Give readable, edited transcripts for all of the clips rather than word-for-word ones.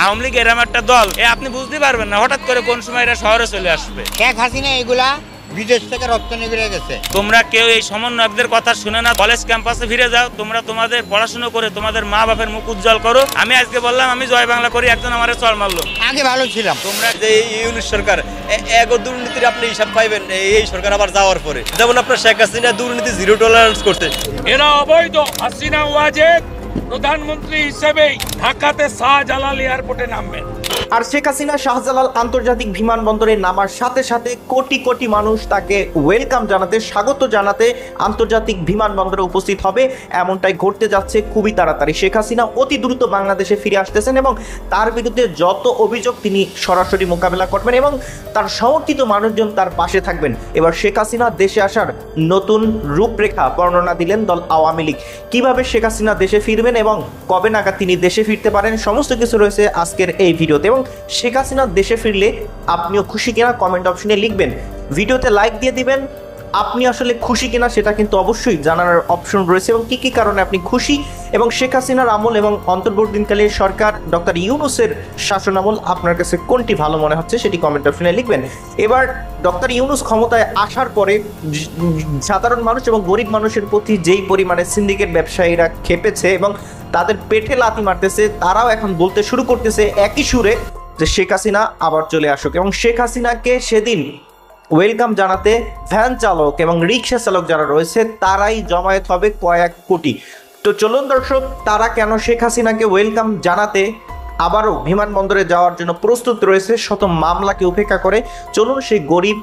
আওয়ামী লীগ এরকম একটা দল আপনি বুঝতে পারবেন না হঠাৎ করে কোন সময় এরা শহরে চলে আসবে। শেখ হাসিনা এগুলা বিদেশ থেকে রপ্তানি করে গেছে। তোমরা কেউ এই সমন্বয়কদের কথা শুনে না, কলেজ ক্যাম্পাসে ফিরে যাও, তোমরা তোমাদের পড়াশোনা করে তোমাদের মা বাপের মুখ উজ্জ্বল করো। আমি আজকে বললাম আমি জয় বাংলা করি, একজন আমারে চল মারলো। আগে ভালো ছিলাম। তোমরা যে ইউনিট সরকার এগো দুর্নীতির আপনি হিসাব পাইবেন এই সরকার আবার যাওয়ার পরে, যেমন আপনার শেখ হাসিনা দুর্নীতি জিরো টলারেন্স করতে। এরা অবৈধ। হাসিনা ওয়াজেদ প্রধানমন্ত্রী হিসেবে ঢাকাতে শাহজালাল এয়ারপোর্টে নামবেন। আর শেখ হাসিনা শাহজালাল আন্তর্জাতিক বিমানবন্দরে নামার সাথে সাথে কোটি কোটি মানুষ তাকে ওয়েলকাম জানাতে, স্বাগত জানাতে আন্তর্জাতিক বিমানবন্দরে উপস্থিত হবে। এমনটাই ঘটতে যাচ্ছে খুবই তাড়াতাড়ি। শেখ হাসিনা অতি দ্রুত বাংলাদেশে ফিরে আসতেছেন এবং তার বিরুদ্ধে যত অভিযোগ তিনি সরাসরি মোকাবেলা করবেন এবং তার সমর্থিত মানুষজন তার পাশে থাকবেন। এবার শেখ হাসিনা দেশে আসার নতুন রূপরেখা বর্ণনা দিলেন দল আওয়ামী লীগ। কিভাবে শেখ হাসিনা দেশে ফিরবেন এবং কবে নাগাদ তিনি দেশে ফিরতে পারেন, সমস্ত কিছু রয়েছে আজকের এই ভিডিওতে। এবং শেখ হাসিনা দেশে ফিরলে আপনিও খুশি কিনা কমেন্ট অপশনে লিখবেন, ভিডিওতে লাইক দিয়ে দিবেন। আপনি আসলে খুশি কিনা সেটা কিন্তু অবশ্যই জানার অপশন রয়েছে এবং কি কি কারণে আপনি খুশি এবং শেখ হাসিনার আমল এবং অন্তর্বর্তীকালীন সরকার ডক্টর ইউনূসের শাসনামল আপনার কাছে কোনটি ভালো মনে হচ্ছে সেটি কমেন্ট অপশনে লিখবেন। এবার ডক্টর ইউনূস ক্ষমতায় আসার পরে সাধারণ মানুষ এবং গরিব মানুষের প্রতি যেই পরিমাণে সিন্ডিকেট ব্যবসায়ীরা খেপেছে এবং তাদের পেটে লাথি মারতেছে, তারাও এখন বলতে শুরু করতেছে একই সুরে যে শেখ হাসিনা আবার চলে আসুক। এবং শেখ হাসিনাকে সেদিন ওয়েলকাম জানাতে ভ্যান চালক এবং রিক্সা চালক যারা রয়েছে তারাই জমায়েত হবে কয়েক কোটি। তো চলুন দর্শক, তারা কেন শেখ হাসিনাকে ওয়েলকাম জানাতে আবারও বিমানবন্দরে যাওয়ার জন্য প্রস্তুত রয়েছে শত মামলাকে উপেক্ষা করে, চলুন সেই গরিব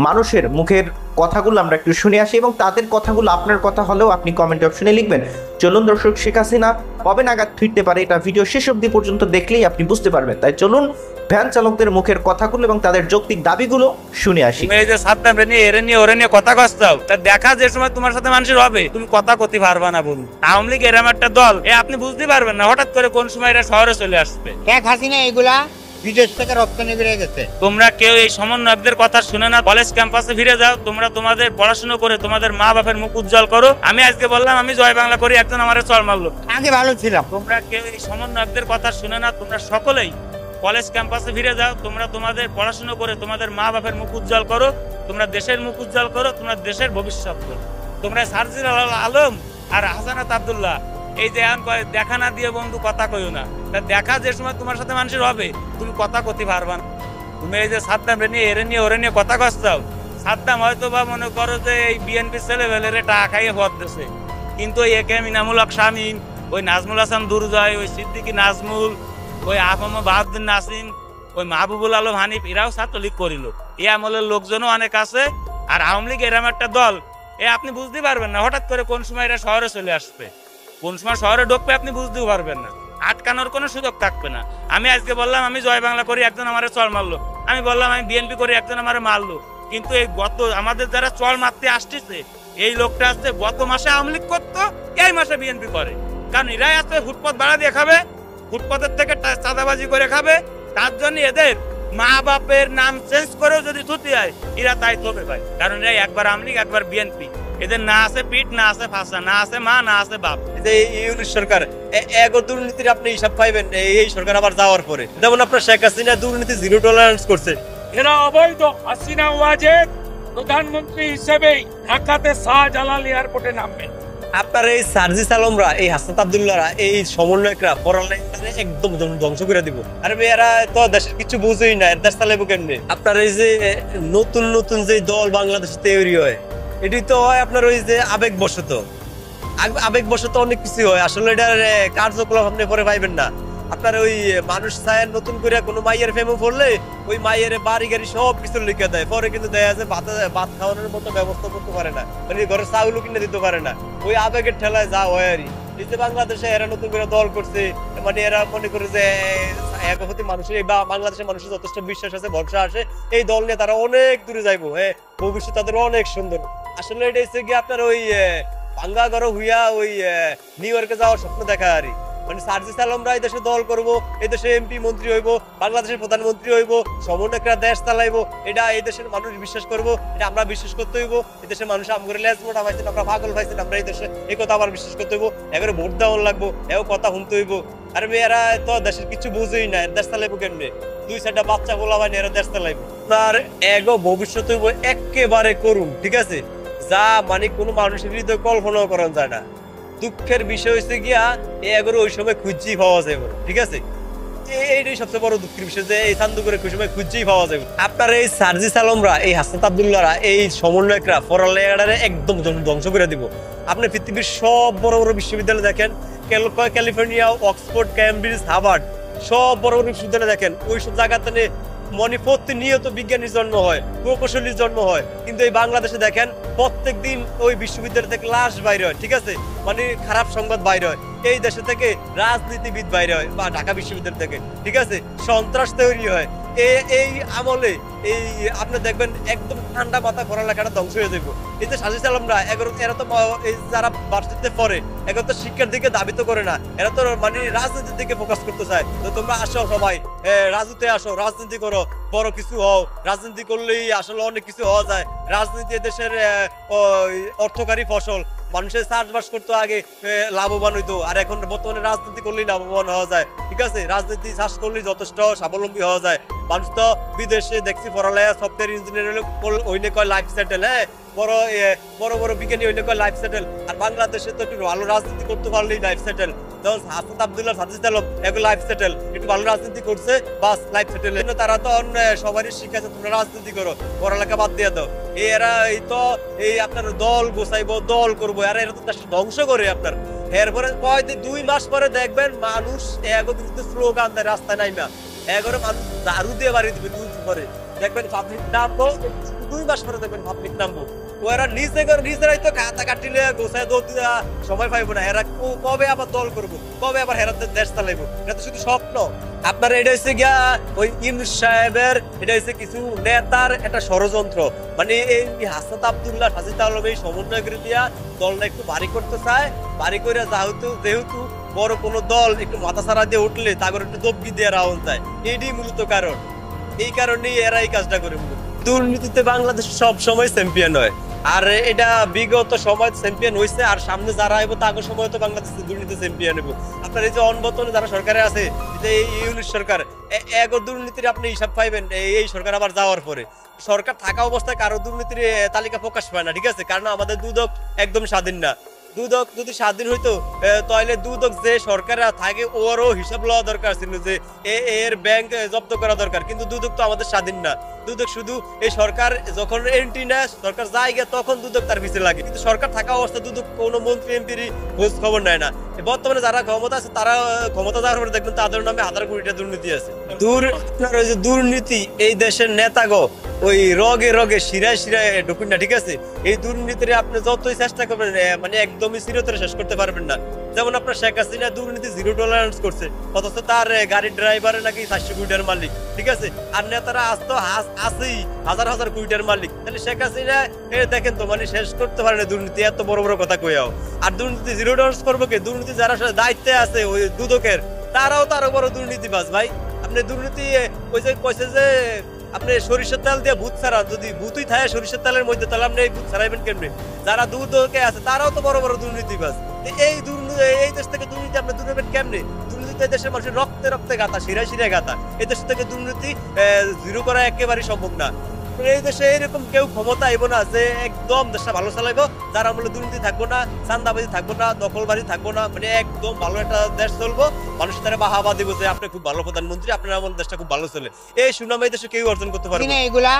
মানুষের মুখের কথাগুলো আমরা একটু শুনে আসি এবং তাদের কথাগুলো আপনার কথা হলেও আপনি কমেন্ট অপশনে লিখবেন। চলুন দর্শক, শেখ হাসিনা কবে নাগাদ ফিরতে পারে এটা ভিডিও শেষ অবধি পর্যন্ত দেখলেই আপনি বুঝতে পারবেন। তাই চলুন ভ্যান চালকদের মুখের কথাগুলো এবং তাদের যৌক্তিক দাবিগুলো শুনে আসি। এই যে সাদ্দাম রে নিয়ে এরে নিয়ে ওরে নিয়ে কথা কস্তাও, তা দেখা যে সময় তোমার সাথে মানুষের হবে তুমি কথা কতি পারবা না। বলুন আওয়ামী লীগ এরকম একটা দল আপনি বুঝতে পারবেন না হঠাৎ করে কোন সময় এরা শহরে চলে আসবে। শেখ হাসিনা এগুলা বিদেশ থেকে রপ্তানি করে গেছে। তোমরা কেউ এই সমন্বয়কদের কথা শুনে না, কলেজ ক্যাম্পাসে ফিরে যাও, তোমরা তোমাদের পড়াশোনা করে তোমাদের মা বাপের মুখ উজ্জ্বল করো। আমি আজকে বললাম আমি জয় বাংলা করি, একজন আমারে চল মারলো। আগে ভালো ছিলাম। তোমরা কেউ এই সমন্বয়কদের কথা শুনে না, তোমরা সকলেই কলেজ ক্যাম্পাসে ফিরে যাও, তোমরা তোমাদের পড়াশোনা করে তোমাদের মা বাপের মুখ উজ্জ্বল করো, তোমরা দেশের মুখ উজ্জ্বল করো, তোমরা দেশের ভবিষ্যৎ করো। তোমরা সার্জিল আলম আর হাসানাত আব্দুল্লাহ এই যে দেখা না দিয়ে বন্ধু কথা কইও না, দেখা যে সময় তোমার সাথে মানুষের হবে তুমি কথা কতি পারবা না। তুমি এই যে সাদ্দাম রে নিয়ে এরে নিয়ে ওরে নিয়ে কথা কস্তাও, সাদ্দাম হয়তো বা মনে করো যে এই বিএনপি ছেলেবেলের টাকা খাইয়ে পথ দিছে, কিন্তু ওই একে এম ইনামুল হক শামীম, ওই নাজমুল হাসান দুর্জয়, ওই সিদ্দিকী নাজমুল, ওই আহমদ বাহাউদ্দিন নাসিম, ওই মাহবুবুল আলম হানিফ এরাও ছাত্রলীগ করিল। এই আমলের লোকজনও অনেক আছে। আর আওয়ামী লীগ এরকম একটা দল আপনি বুঝতে পারবেন না হঠাৎ করে কোন সময় এরা শহরে চলে আসবে, কোন সময় শহরে ঢুকবে আপনি বুঝতেও পারবেন না, আটকানোর কোনো সুযোগ থাকবে না। আমি আজকে বললাম আমি জয় বাংলা করি, একজন আমারে চল মারলো। আমি বললাম আমি বিএনপি করি, একজন আমারে মারলো। কিন্তু এই গত আমাদের যারা চল মারতে আসতেছে এই লোকটা আসছে গত মাসে আওয়ামী লীগ করতো, এই মাসে বিএনপি করে। কারণ এরাই আসছে ফুটপাত ভাড়া দিয়ে খাবে, ফুটপাতের থেকে চাঁদাবাজি করে খাবে। তার জন্য এদের মা বাপের নাম চেঞ্জ করেও যদি থুতি হয় এরা তাই থবে ভাই। কারণ এরা একবার আওয়ামী লীগ একবার বিএনপি, এদের না আছে পিঠ, না আছে ফাঁসা, না আছে মা, না আছে বাপ। যে ইউনিট সরকার এগো দুর্নীতির আপনি হিসাব পাইবেন এই সরকার আবার যাওয়ার পরে, যেমন আপনার শেখ হাসিনা দুর্নীতি জিরো টলারেন্স করছে। এরা অবৈধ। হাসিনা ওয়াজেদ প্রধানমন্ত্রী হিসেবে ঢাকাতে শাহজালাল এয়ারপোর্টে নামবেন। আপনার এই সার্জিস আলমরা, এই হাসনাত আব্দুল্লাহরা, এই সমন্বয়করা পড়ালেখা একদম ধ্বংস করে দিব। আরে এরা তো দেশের কিছু বুঝেই না, দেশ চালাইবো কেমনে? আপনার এই যে নতুন নতুন যে দল বাংলাদেশে তৈরি হয় এটি তো হয় আপনার ওই যে আবেগবশত অনেক কিছু হয়। আসলে এটার কার্যকলাপ আপনি পরে পাইবেন না। আপনার ওই মানুষ চায় নতুন করে কোনো মাইয়ের ফেমে পড়লে ওই মাইয়ের বাড়ি গাড়ি সব কিছু লিখে দেয়, পরে কিন্তু দেখা যায় ভাত খাওয়ানোর মতো ব্যবস্থা করতে পারে না, মানে ঘরে চাউলও কিনে দিতে পারে না। ওই আবেগের ঠেলায় যা হয় আর এই যে বাংলাদেশে এরা নতুন করে দল করছে, মানে এরা মনে করে যে একপতি মানুষের বা বাংলাদেশের মানুষের যথেষ্ট বিশ্বাস আছে, ভরসা আসে এই দল নিয়ে তারা অনেক দূরে যাইবো, ভবিষ্যৎ তাদের অনেক সুন্দর। আসলে এটা হচ্ছে কি আপনার ওই ভাঙ্গা ঘর হইয়া ওই নিউ ইয়র্কে যাওয়ার স্বপ্ন দেখা আর মানে সার্জিস আলমরা এই দেশে দল করবো, এই দেশে এমপি মন্ত্রী হইবো, বাংলাদেশের প্রধানমন্ত্রী হইবো, সমন্বয়করা দেশ চালাইবো, এটা এই দেশের মানুষ বিশ্বাস করবো, এটা আমরা বিশ্বাস করতে হইবো। এই দেশের মানুষ আমগরে লেজ মোটা পাইছেন, আমরা পাগল পাইছেন, আমরা এই দেশে এই কথা আবার বিশ্বাস করতে হইবো। এবারে ভোট দেওয়ার লাগবো, এও কথা শুনতে হইবো। আরে এরা তো দেশের কিছু বুঝেই না, দেশ চালাইবো কেমনে? 2-4টা বাচ্চা বলা হয় এরা দেশ চালাইবো। তার এগো ভবিষ্যৎ একেবারে করুন, ঠিক আছে, যা মানে কোনো মানুষের হৃদয় কল্পনাও করা যায় না। দুঃখের বিষয় হচ্ছে গিয়া এগুলো ওই সময় খুঁজেই পাওয়া যায়, ঠিক আছে। এইটাই সবচেয়ে বড় দুঃখের বিষয় যে এই সান্দুকের ওই সময় খুঁজেই পাওয়া যায়। আপনার এই সার্জিস আলমরা, এই হাসনাত আব্দুল্লাহরা, এই সমন্বয়করা পড়ালেখাটারে একদম ধ্বংস করে দিব। আপনি পৃথিবীর সব বড় বড় বিশ্ববিদ্যালয় দেখেন, ক্যালিফোর্নিয়া, অক্সফোর্ড, ক্যামব্রিজ, হার্ভার্ড, সব বড় বড় বিশ্ববিদ্যালয় দেখেন, ওইসব জায়গাতে মানে প্রতিনিয়ত বিজ্ঞানীর জন্ম হয়, প্রকৌশলীর জন্ম হয়। কিন্তু এই বাংলাদেশে দেখেন প্রত্যেক দিন ওই বিশ্ববিদ্যালয় থেকে লাশ বাইরে হয়, ঠিক আছে, মানে খারাপ সংবাদ বাইরে হয়। এই দেশে থেকে রাজনীতিবিদ বাইরে হয়, বা ঢাকা বিশ্ববিদ্যালয় থেকে, ঠিক আছে, সন্ত্রাস তৈরি হয়। এই আমলে এই আপনি দেখবেন একদম ঠান্ডা মাথায় পড়ালেখাটা ধ্বংস হয়ে যাবে। এই যে সার্জিস আলমরা এরা তো যারা ভার্সিটিতে পড়ে এরা তো শিক্ষার দিকে দাবি তো করে না, এরা তো মানে রাজনীতির দিকে ফোকাস করতে চায়। তো তোমরা আসো সবাই, রাজনীতি আসো, রাজনীতি করো, বড় কিছু হও। রাজনীতি করলেই আসলে অনেক কিছু হওয়া যায়। রাজনীতি দেশের অর্থকারী ফসল। মানুষের চাষবাস করতে আগে লাভবান হইতো, আর এখন বর্তমানে রাজনীতি করলেই লাভবান হওয়া যায়, ঠিক আছে। রাজনীতি চাষ করলেই যথেষ্ট স্বাবলম্বী হওয়া যায়। মানুষ তো বিদেশে দেখছি পড়ালেখা সফটওয়্যার ইঞ্জিনিয়ার ওইনে কয় লাইফ সেটেল, হ্যাঁ, বড় বড় বিজ্ঞানী ওইনে কয় লাইফ সেটেল। আর বাংলাদেশে তো একটু ভালো রাজনীতি করতে পারলেই লাইফ সেটেল। যেমন হাসনাত আব্দুল্লাহ, সার্জিস আলম, এগুলো লাইফ সেটেল, একটু ভালো রাজনীতি করছে, বাস লাইফ সেটেল। তারা তো সবারই শিখাচ্ছে তোমরা রাজনীতি করো, পড়ালেখা বাদ দিয়ে দাও। এরা এই তো এই আপনার দল গোছাইবো, দল করবো, আর এরা তো ধ্বংস করে আপনার। এরপরে 2 মাস পরে দেখবেন মানুষ বিরুদ্ধে স্লোগান দেয় রাস্তায় নাইমা, এগারো মানুষ দারু দিয়ে বাড়ি দিবে। 2 দিন পরে দেখবেন পাবলিক নামবো, 2 মাস পরে দেখবেন পাবলিক নামবো। ওরা নিজেরাই তো খাতা কাটিলে গোছায় দৌড় দিয়া সময় পাইবো না। এরা কবে আবার দল করবো, কবে আবার হেরাতে দেশ চালাইবো? এটা তো শুধু স্বপ্ন। আপনার এটা হচ্ছে গিয়া ওই ইউনূস সাহেবের, এটা হচ্ছে কিছু নেতার একটা ষড়যন্ত্র। মানে এই হাসনাত আব্দুল্লাহ, সার্জিস আলম এই সমন্বয় করে দিয়া দলটা একটু ভারী করতে চায়। ভারী করে যেহেতু বড় কোনো দল একটু মাথা ছাড়া দিয়ে উঠলে তাদের একটু দব্বি দিয়ে রাউন যায়, এটাই মূলত কারণ। এই কারণেই এরা এই কাজটা করে। দুর্নীতিতে বাংলাদেশ সব সময় চ্যাম্পিয়ন হয়, আর এটা বিগত সময় চ্যাম্পিয়ন হয়েছে, আর সামনে যারা আইব তাদের সময় তো বাংলাদেশ দুর্নীতি চ্যাম্পিয়ন হইব। আপনার এই যে অনবর্তমানে যারা সরকারে আছে, এই ইউনূস সরকার, এগো দুর্নীতির আপনি হিসাব পাইবেন এই সরকার আবার যাওয়ার পরে। সরকার থাকা অবস্থায় কারো দুর্নীতির তালিকা প্রকাশ পায় না, ঠিক আছে, কারণ আমাদের দুদক একদম স্বাধীন না। দুদক যদি স্বাধীন হইতো তাহলে দুদক যে সরকার থাকে ওরও হিসাব লওয়া দরকার ছিল, যে এর ব্যাংক জব্দ করা দরকার। কিন্তু দুদক তো আমাদের স্বাধীন না। দুদক শুধু এই সরকার যখন এন্ট্রি নেয়, সরকার জায়গা, তখন দুদক তার পিছিয়ে লাগে। কিন্তু সরকার থাকা অবস্থায় দুদক কোনো মন্ত্রী এমপির খোঁজ খবর নেয় না। বর্তমানে যারা ক্ষমতা আছে তারা ক্ষমতা যাওয়ার পরে দেখবেন তাদের নামে 1000 কোটি টাকা দুর্নীতি আছে। আপনার ওই যে দুর্নীতি, এই দেশের নেতাগো ওই রগে রগে শিরায় শিরায় ঢুকুন না, ঠিক আছে। এই দুর্নীতির আপনি যতই চেষ্টা করবেন মানে একদমই চিরতরে শেষ করতে পারবেন না। যেমন আপনার শেখ হাসিনা দুর্নীতি 0 টলারেন্স করছে, অথচ তার গাড়ির ড্রাইভারে নাকি 400 কোটি টাকার মালিক, ঠিক আছে। আর নেতারা আছেই হাজার হাজার কোটি টাকার মালিক। তাহলে শেখ হাসিনা দেখেন তো মানে শেষ করতে পারে না দুর্নীতি, এত বড় বড় কথা কইয়াও। আর দুর্নীতি 0 টলারেন্স করবো কে? দুর্নীতি যারা দায়িত্বে আছে ওই দুদকের, তারাও তারও বড় দুর্নীতিবাজ ভাই। আপনি দুর্নীতি ওই যে কইছে যে আপনি সরিষার তেল দিয়ে ভূত ছাড়া, যদি ভূতই থাকে সরিষার তেলের মধ্যে, তাহলে আপনি এই ভূত ছাড়াইবেন কেমনে? যারা দুদকে আছে তারাও তো বড় বড় দুর্নীতিবাজ। এই দেশ থেকে দুর্নীতি আপনি দূর হবেন কেমনে? দুর্নীতি দেশের মানুষের রক্তে রক্তে গাথা, শিরায় শিরায় গাথা। এই দেশ থেকে দুর্নীতি 0 করা একেবারেই সম্ভব না। এই দেশে এরকম কেউ ক্ষমতা আইব না যে একদম দেশটা ভালো চালাইবো, যার আমলে দুর্নীতি থাকবো না, চাঁদাবাজি থাকবো না, দখলবাজি থাকবো না, মানে একদম ভালো একটা দেশ চলবো। মানুষ তারা বাহাবা দিব যে আপনি খুব ভালো প্রধানমন্ত্রী, আপনার আমলে দেশটা খুব ভালো চলে। এই সুনাম এই দেশে কেউ অর্জন করতে পারবে না। এগুলা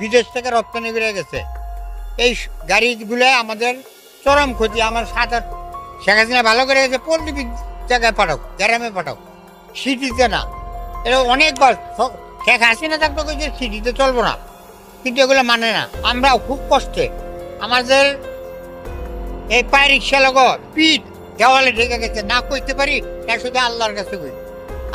বিদেশ থেকে রপ্তানি করে গেছে। এই গাড়িগুলো আমাদের চরম ক্ষতি। আমার শেখ হাসিনা ভালো করে গেছে, পল্লী জায়গায় পাঠাও, গ্রামে পাঠাও, সিটিতে না। এটা অনেকবার শেখ হাসিনা থাকতো যে সিটিতে চলবো না, কিন্তু এগুলো মানে না। আমরাও খুব কষ্টে, আমাদের এই পায়ে রিক্সা লগো পিঠ দেওয়ালে ঢেকে গেছে, না কইতে পারি না, শুধু আল্লাহর কাছে কই,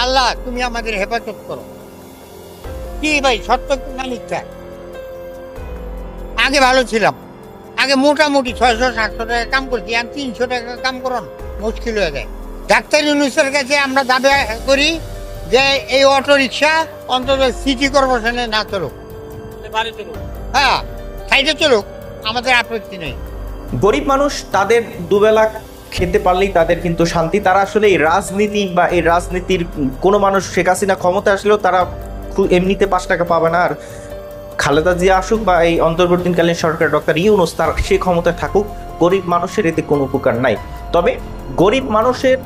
আল্লাহ তুমি আমাদের হেফাজত করো। কি ভাই, সত্য না মিথ্যা? আগে ভালো ছিলাম, আগে মোটামুটি 600-700 টাকা কাম করছি, আর 300 টাকা কাম করুন মুশকিল হয়ে যায়। ডাক্তার ইউনূসের কাছে আমরা দাবি করি যে এই অটো রিক্সা অন্তত সিটি কর্পোরেশনে না চলুক, হ্যাঁ সাইডে চলুক, আমাদের আপত্তি নেই। গরিব মানুষ তাদের দুবেলা খেতে পারলেই তাদের কিন্তু শান্তি। তারা আসলে এই রাজনীতি বা এই রাজনীতির কোনো মানুষ শেখ হাসিনা ক্ষমতা আসলেও তারা এমনিতে 5 টাকা পাবে না। আর খালেদা জিয়া আসুক বা এই অন্তর্বর্তীকালীন সরকার ডক্টর ইউনূস তার সে ক্ষমতায় থাকুক, গরিব মানুষের এতে কোনো উপকার নাই। তবে গরিব মানুষের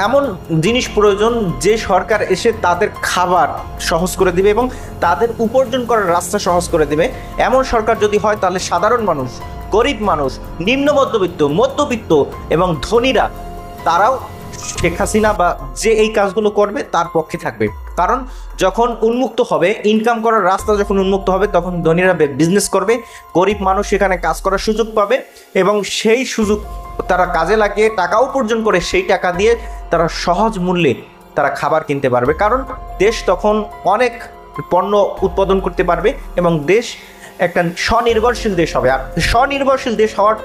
এমন জিনিস প্রয়োজন যে সরকার এসে তাদের খাবার সহজ করে দিবে এবং তাদের উপার্জন করার রাস্তা সহজ করে দিবে। এমন সরকার যদি হয় তাহলে সাধারণ মানুষ, গরিব মানুষ, নিম্ন মধ্যবিত্ত, মধ্যবিত্ত এবং ধনীরা তারাও শেখ হাসিনা বা যে এই কাজগুলো করবে তার পক্ষে থাকবে। কারণ যখন উন্মুক্ত হবে, ইনকাম করার রাস্তা যখন উন্মুক্ত হবে, তখন ধনীরা বিজনেস করবে, গরিব মানুষ সেখানে কাজ করার সুযোগ পাবে এবং সেই সুযোগ তারা কাজে লাগিয়ে টাকা উপার্জন করে সেই টাকা দিয়ে তারা সহজ মূল্যে তারা খাবার কিনতে পারবে। কারণ দেশ তখন অনেক পণ্য উৎপাদন করতে পারবে এবং দেশ একটা স্বনির্ভরশীল দেশ হবে। আর স্বনির্ভরশীল দেশ হওয়ার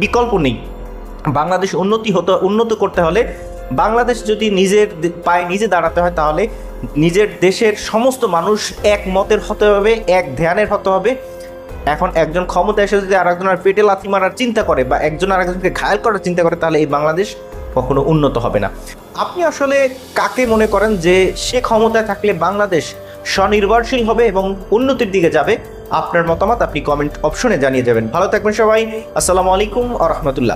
বিকল্প নেই। বাংলাদেশ উন্নত করতে হলে, বাংলাদেশ যদি নিজের পায়ে নিজে দাঁড়াতে হয়, তাহলে নিজের দেশের সমস্ত মানুষ এক মতের হতে হবে, এক ধ্যানের হতে হবে। এখন একজন ক্ষমতা এসে যদি আরেকজনের পেটে লাথি মারার চিন্তা করে বা একজন আরেকজনকে ঘায়েল করার চিন্তা করে, তাহলে এই বাংলাদেশ কখনো উন্নত হবে না। আপনি আসলে কাকে মনে করেন যে সে ক্ষমতায় থাকলে বাংলাদেশ স্বনির্ভরশীল হবে এবং উন্নতির দিকে যাবে? আপনার মতামত আপনি কমেন্ট অপশনে জানিয়ে যাবেন। ভালো থাকবেন সবাই। আসসালামু আলাইকুম ওয়া রাহমাতুল্লাহ।